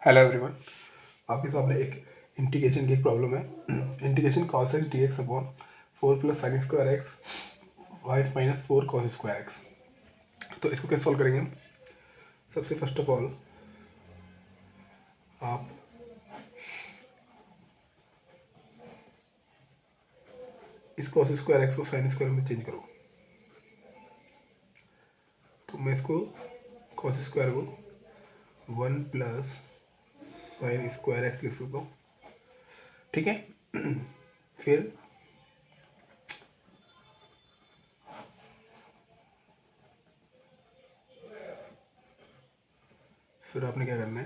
Hello everyone. आपके सामने एक इंटीग्रेशन की एक प्रॉब्लम है। Integration cos x d x upon 4 plus sine square x 5 minus 4 cos square x. तो इसको कैसे सॉल्व करेंगे हम? सबसे फर्स्ट ऑफ ऑल आप इस कॉस स्क्वायर एक्स को साइन स्क्वायर में चेंज करो। तो मैं इसको कॉस स्क्वायर को 1 प्लस साइन स्क्वायर एक्स लिख सकता हूँ, ठीक है। फिर आपने क्या करना है,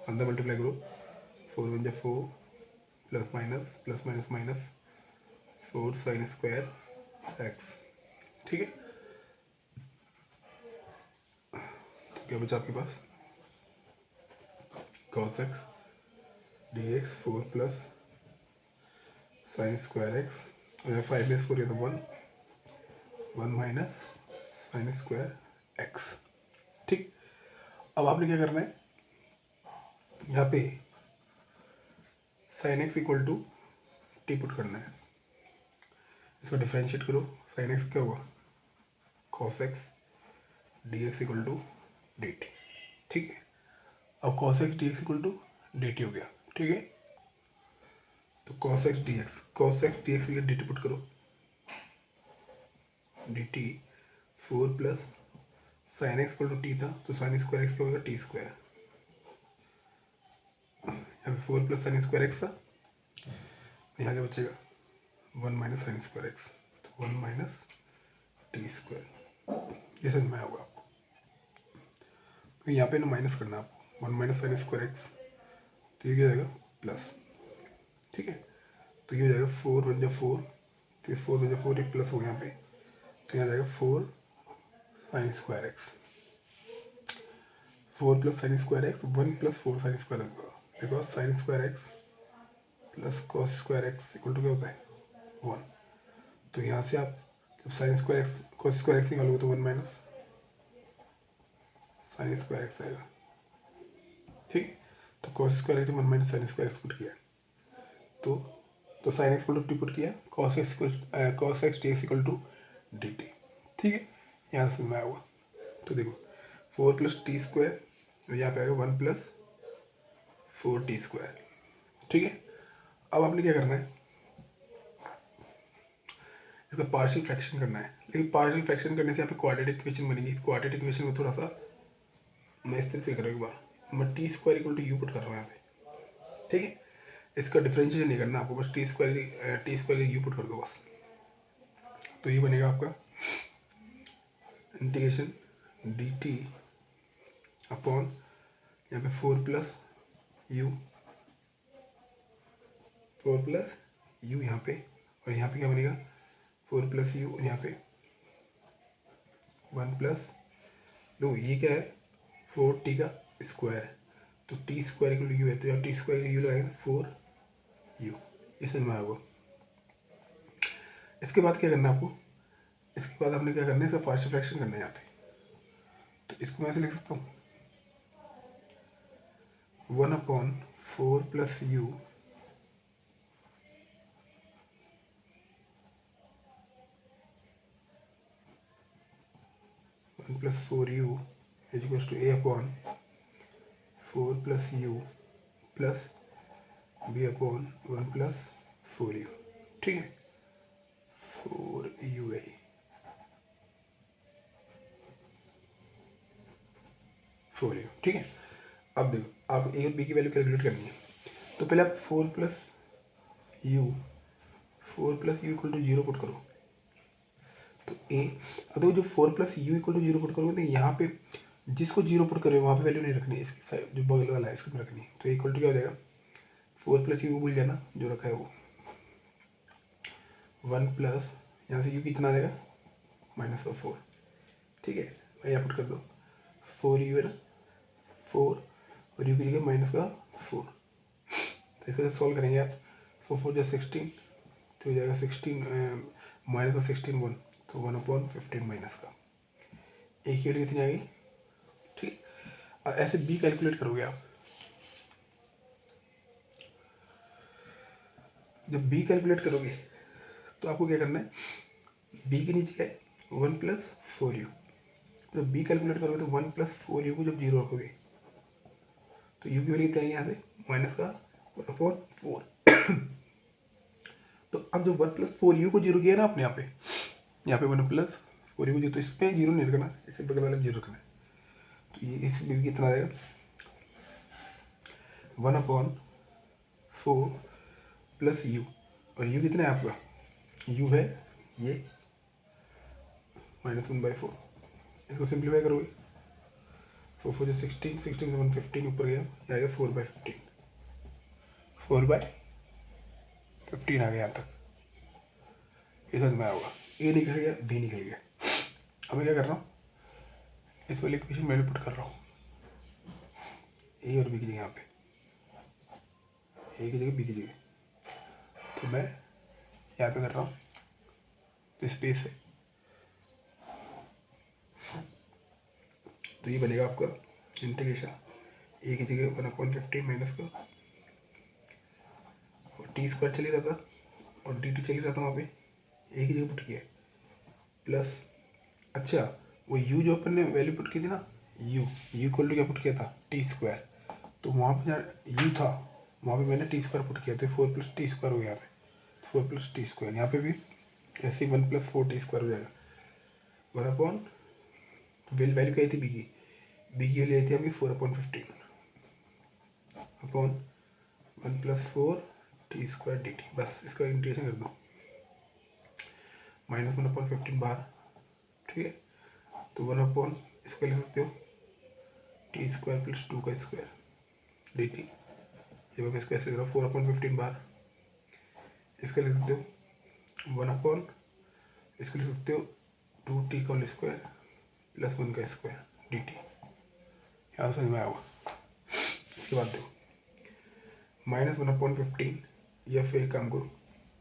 अंदर मल्टीप्लाई करो। 4 वन जा 4 plus minus minus 4 sine square x, ठीक है। तो क्या बचा आपके पास? Cos x d x 4 plus sine square x और 5 में 4 है तो 1 माइनस साइन स्क्वायर एक्स, ठीक। अब आपने क्या करना है, यहाँ पे sine x equal to t put करना है। इसको डिफ्रेंशिएट करो। साइन एक्स क्या होगा? Cos x d x equal to d t, ठीक है। अब cos x d x equal to d t हो गया, ठीक है। तो cos x d x d t put करो। D t 4 plus sine x equal to t था, तो साइन स्क्वायर एक्स क्या होगा? T square. यहाँ पे 4 प्लस साइन स्क्वायर एक्स था, यहाँ क्या बचेगा? 1 माइनस साइन स्क्वायर एक्स, तो 1 माइनस टी स्क्वायर। ये समझ में आएगा आपको। तो यहाँ पे ना माइनस करना है आपको, 1 माइनस साइन स्क्वायर एक्स, तो ये क्या जाएगा? प्लस, ठीक है। तो ये हो जाएगा 4 वन जा 4, तो ये 4 वन जा 4 एक प्लस हो गया यहाँ पे, तो यहाँ जाएगा 4 sine square x. 4 plus sine square x 1 plus 4 sine square x होगा, because sine square x plus cos square x equal to क्या होता है? 1। तो यहाँ से आप जब sine square x cos square x निकालोगे तो 1 माइनस साइन स्क्वायर एक्स आएगा, ठीक। तो cos square x 1 minus sine square x put किया, तो sine x equal to t put किया, cos x d x equal to d t, ठीक है। यहाँ से मैं आऊँगा तो देखो 4 प्लस टी स्क्वायर, तो यहाँ पे आएगा 1 प्लस 4 टी स्क्वायर, ठीक है। अब आपने क्या करना है, इसका पार्शियल फ्रैक्शन करना है। लेकिन पार्शियल फ्रैक्शन करने से यहाँ पे क्वाड्रेटिक इक्वेशन बनेगी। इस क्वाड्रेटिक इक्वेशन को थोड़ा सा मैं इस तरह से करूँ, एक बार मैं t square equal to u put कर रहा हूँ यहाँ पे, ठीक है। इसका डिफ्रेंशिएशन नहीं करना आपको, बस टी स्क्वायर यू पुट कर दो बस। तो ये बनेगा आपका इंटीग्रेशन डी टी अपॉन यहाँ पे 4 प्लस यू यहाँ पे, और यहाँ पे क्या बनेगा? 4 प्लस यू, और यहाँ पे 1 प्लस दो, ये क्या है? 4 टी का स्क्वायर, तो t square equal to u है, तो यहाँ टी स्क्वायर यू लगाएंगे 4 यू। ये समझ में आएगा। इसके बाद क्या करना है आपको? इसके बाद आपने क्या करना है, इसका पार्शियल फ्रैक्शन करना है यहाँ पे। तो इसको मैं ऐसे लिख सकता हूँ 1 upon 4 plus u plus 4 u is equals to a upon 4 plus u plus b upon 1 plus 4 u, ठीक है। 4 यू ए, 4 यू, ठीक है। अब देखो, आप ए और बी की वैल्यू कैलकुलेट करनी है। तो पहले आप 4 plus u equal to 0 put करो। तो ए, अब देखो जो 4 plus u equal to 0 put करोगे तो यहाँ पे जिसको 0 पुट करोगे वहाँ पे वैल्यू नहीं रखनी है, इसकी साइड जो बगल वाला है इसको में रखनी है। तो इक्वल टू क्या हो जाएगा? 4 प्लस यू भूल जाना जो रखा है वो, 1 प्लस यहाँ से यू कितना आ जाएगा? माइनस का 4, ठीक है। मैं यहाँ पुट कर दो 4 यू है ना, 4 और यू की जगह माइनस का 4। तो इसको सॉल्व करेंगे आप, 4 4 जो 16, तो हो जाएगा 16 माइनस का 16 1, तो 1 अपॉन 15 माइनस का, एक की वैल्यू कितनी आ गई, ठीक। ऐसे बी कैलकुलेट करोगे आप, जब बी कैलकुलेट करोगे तो आपको क्या करना है, बी के नीचे क्या है 1+4u, जब बी कैलकुलेट करोगे तो 1+4u को जब जीरो रखोगे तो यू की वैल्यू कितना है यहाँ से माइनस का 1/4। तो अब जो 1+4u को जीरो किया ना आपने यहाँ पे 1+4u को जीरो, तो इस पर जीरो नहीं रखना, इसे बगल वाला जीरो रखना है। तो ये इस भी कितना आएगा 1/4 प्लस यू, और यू कितना है आपका, यू है ये -1/4। इसको सिंप्लीफाई करोगे 4 4 16, 16 से 115 ऊपर गया, आएगा 4/15, 4/15 आ गया यहाँ तक। ये समझ में आएगा, ए निकल गया, बी निकल गया। अब मैं क्या कर रहा हूँ, इस वाली इक्वेशन में पुट कर रहा हूँ ए और बी की जगह, यहाँ पे ए की जगह बी की जगह, तो मैं यहाँ पे कर रहा हूँ स्पेस है, तो ये बनेगा आपका इंटीग्रेशन ए की जगह 1/15 माइनस का, और टी स्क्वायर चली जाता और डी टी चली जाता वहाँ पे, ए की जगह पुट किया प्लस, अच्छा वो यू जो अपन ने वैल्यू पुट की थी ना, यू इक्वल टू क्या पुट किया था टी स्क्वायर, तो वहाँ पे जहाँ यू था वहाँ पे मैंने टी स्क्वायर पुट किया, तो 4+t² हो गया यहाँ पे, 4+t², यहाँ पे भी ऐसे 1+4t² हो जाएगा। 1/, वैल्यू क्या थी बी की वैल्यू आई थी आपकी 4/15 अपॉन 1+4t² dt, बस इसका इंटीग्रेशन कर दो, -1/15 बाहर, ठीक है, तो 1/, इसको लिख सकते हो t² + 2² dt, ये मैं इसको ऐसे लिख रहा हूँ 4/15 बाहर, इसको लिख सकते हो 1/, इसको लिख सकते हो 2t² + 1² dt, यहाँ समझ में आया होगा। इसके बाद देखो -1/15, या फिर एक काम करो,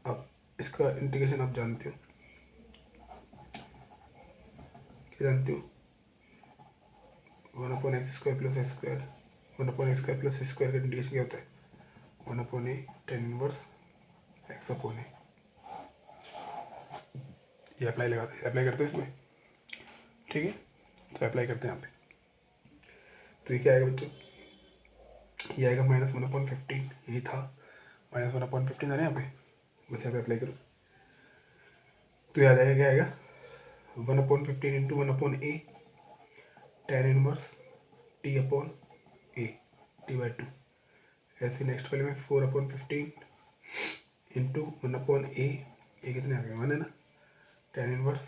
आप इसका इंटीग्रेशन आप जानते हो, क्या जानते हो, 1/x² + s², 1/x² + s² का इंटीग्रेशन क्या होता है 1/a tan 1 x/a, ये अप्लाई करते हैं इसमें, ठीक है, तो अप्लाई करते हैं यहाँ पे, तो ये क्या आएगा बच्चों, ये आएगा -1/15, यही था -1/15 था ना यहाँ पे, बस यहाँ पे अप्लाई करो, तो याद आएगा क्या आएगा 1/15 into 1/a tan 1 t/a t/2, ऐसे नेक्स्ट वाले में 4/15 इंटू 1/a, ये कितने आ गए 1 है ना, tan 1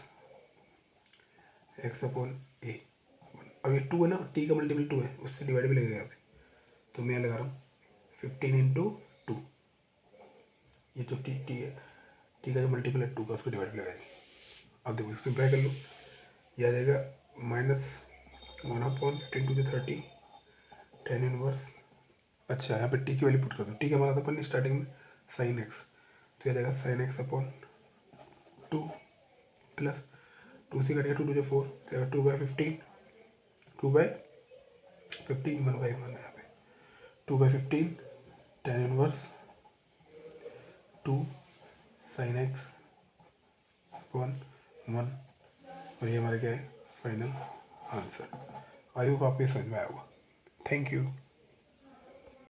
x/a, अब ये 2 है ना, t का मल्टीपल 2 है, उससे डिवाइड भी लगेगा यहाँ पे, तो मैं लगा रहा हूँ 15 इंटू 2, ये जो टी है, टी का जो मल्टीपल है 2 का, उसको डिवाइड भी लगाएंगे। अब देखो इसको सिंप्लाई कर लो, ये आ जाएगा -1/15 to 30 tan 1, अच्छा यहाँ पे टी की वैल्यू पुट कर दो, टी का माना था अपन स्टार्टिंग में sin x, तो ये जाएगा sin x/2 प्लस 2 से कटेगा 2 2 4, तो जाएगा 2/15, 2/15 1/1 है यहाँ पे, 2/15 tan 1 2 sin x/1, और ये हमारा क्या है फाइनल आंसर। आई होप आपको समझ में आया होगा। Thank you.